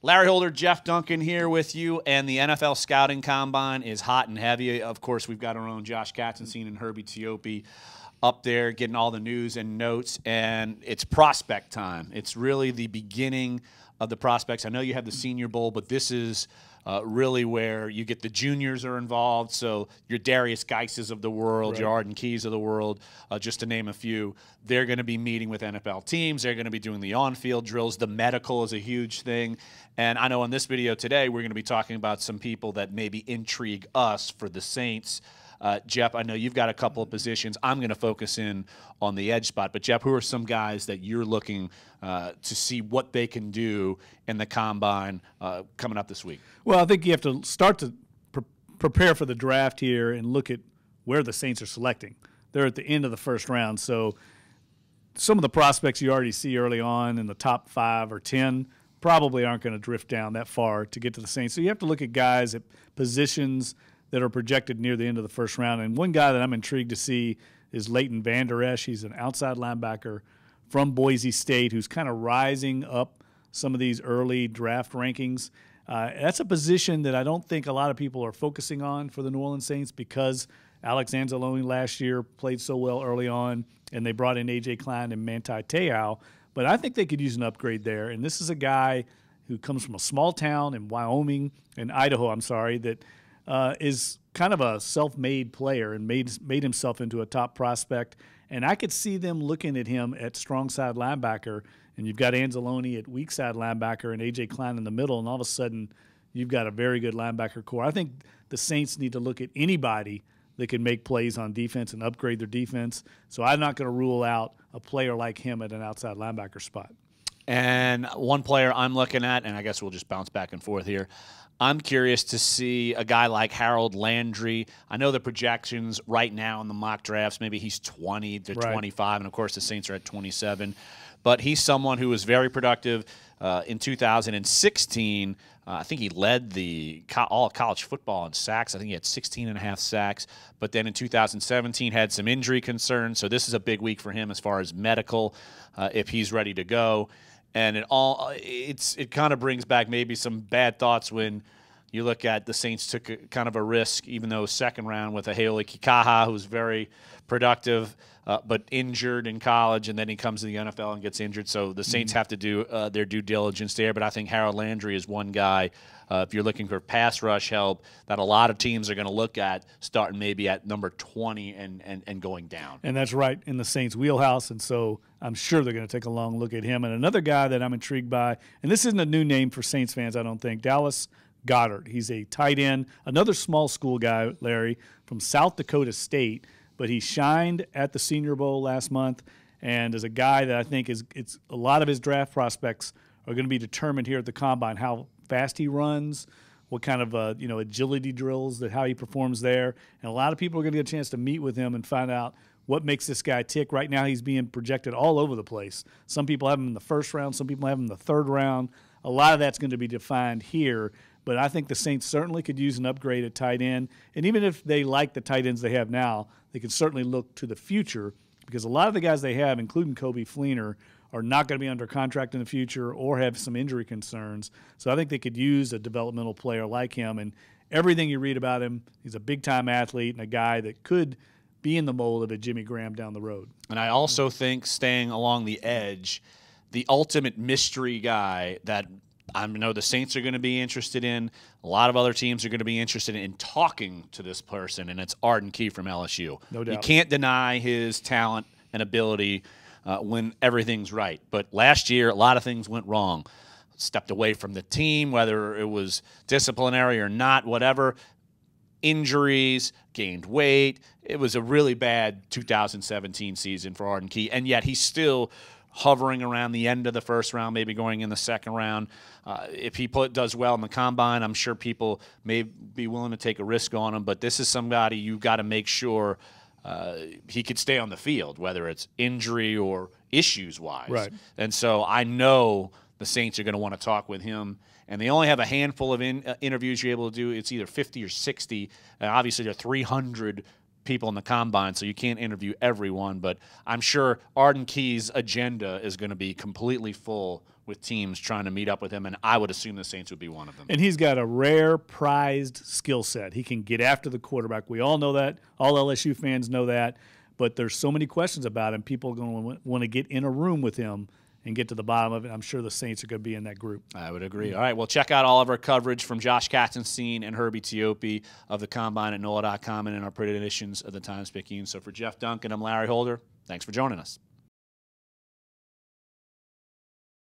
Larry Holder, Jeff Duncan here with you, and the NFL Scouting Combine is hot and heavy. Of course, we've got our own Josh Katzenstein and Herbie Teope up there getting all the news and notes, and it's prospect time. It's really the beginning of the prospects. I know you have the Senior Bowl, but this is really where you get the juniors are involved. So your Darius Geises of the world, your Arden Keys of the world, just to name a few, they're going to be meeting with NFL teams. They're going to be doing the on-field drills. The medical is a huge thing. And I know in this video today we're going to be talking about some people that maybe intrigue us for the Saints. Jeff, I know you've got a couple of positions. I'm going to focus in on the edge spot. But, Jeff, who are some guys that you're looking to see what they can do in the Combine coming up this week? Well, I think you have to start to prepare for the draft here and look at where the Saints are selecting. They're at the end of the first round. So some of the prospects you already see early on in the top 5 or 10 probably aren't going to drift down that far to get to the Saints. So you have to look at guys at positions that are projected near the end of the first round. And one guy that I'm intrigued to see is Leighton Vander Esch. He's an outside linebacker from Boise State who's kind of rising up some of these early draft rankings. That's a position that I don't think a lot of people are focusing on for the New Orleans Saints because Alex Anzalone last year played so well early on, and they brought in A.J. Klein and Manti Te'o. But I think they could use an upgrade there. And this is a guy who comes from a small town in Idaho, that is kind of a self-made player and made himself into a top prospect. And I could see them looking at him at strong side linebacker, and you've got Anzalone at weak side linebacker and A.J. Klein in the middle, and all of a sudden you've got a very good linebacker core. I think the Saints need to look at anybody that can make plays on defense and upgrade their defense. So I'm not going to rule out a player like him at an outside linebacker spot. And one player I'm looking at, and I guess we'll just bounce back and forth here, I'm curious to see a guy like Harold Landry. I know the projections right now in the mock drafts, maybe he's 20 to 25, and, of course, the Saints are at 27. But he's someone who was very productive in 2016. I think he led the all college football in sacks. I think he had 16.5 sacks. But then in 2017 had some injury concerns. So this is a big week for him as far as medical, if he's ready to go. And it kind of brings back maybe some bad thoughts when you look at the Saints took kind of a risk, even though second round with a Haole Kikaha, who's very productive, but injured in college, and then he comes to the NFL and gets injured. So the Saints have to do their due diligence there. But I think Harold Landry is one guy, if you're looking for pass rush help, that a lot of teams are going to look at starting maybe at number 20 and going down. And that's right in the Saints' wheelhouse, and so I'm sure they're going to take a long look at him. And another guy that I'm intrigued by, and this isn't a new name for Saints fans, I don't think, Dallas Goedert. He's a tight end, another small school guy, Larry, from South Dakota State, but he shined at the Senior Bowl last month and is a guy that I think it's a lot of his draft prospects are going to be determined here at the Combine, how fast he runs, what kind of agility drills, how he performs there. And a lot of people are going to get a chance to meet with him and find out what makes this guy tick. Right now he's being projected all over the place. Some people have him in the first round. Some people have him in the third round. A lot of that's going to be defined here. But I think the Saints certainly could use an upgrade at tight end. And even if they like the tight ends they have now, they can certainly look to the future because a lot of the guys they have, including Kobe Fleener, are not going to be under contract in the future or have some injury concerns. So I think they could use a developmental player like him. And everything you read about him, he's a big-time athlete and a guy that could be in the mold of a Jimmy Graham down the road. And I also think staying along the edge, the ultimate mystery guy that I know the Saints are going to be interested in, a lot of other teams are going to be interested in talking to this person, and it's Arden Key from LSU. No doubt. You can't deny his talent and ability when everything's right. But last year, a lot of things went wrong. Stepped away from the team, whether it was disciplinary or not, whatever. Injuries, gained weight. It was a really bad 2017 season for Arden Key, and yet he's still hovering around the end of the first round, maybe going in the second round. If he does well in the Combine, I'm sure people may be willing to take a risk on him, but this is somebody you've got to make sure he could stay on the field, whether it's injury or issues-wise. Right. And so I know the Saints are going to want to talk with him, and they only have a handful of interviews you're able to do. It's either 50 or 60, and obviously there are 300 people in the Combine, so you can't interview everyone, but I'm sure Arden Key's agenda is going to be completely full with teams trying to meet up with him, and I would assume the Saints would be one of them. And he's got a rare, prized skill set. He can get after the quarterback. We all know that. All LSU fans know that. But there's so many questions about him. People are going to want to get in a room with him and get to the bottom of it. I'm sure the Saints are going to be in that group. I would agree. All right, well, check out all of our coverage from Josh Katzenstein and Herbie Teope of the Combine at NOLA.com and in our print editions of the Times-Picayune. So for Jeff Duncan, I'm Larry Holder. Thanks for joining us.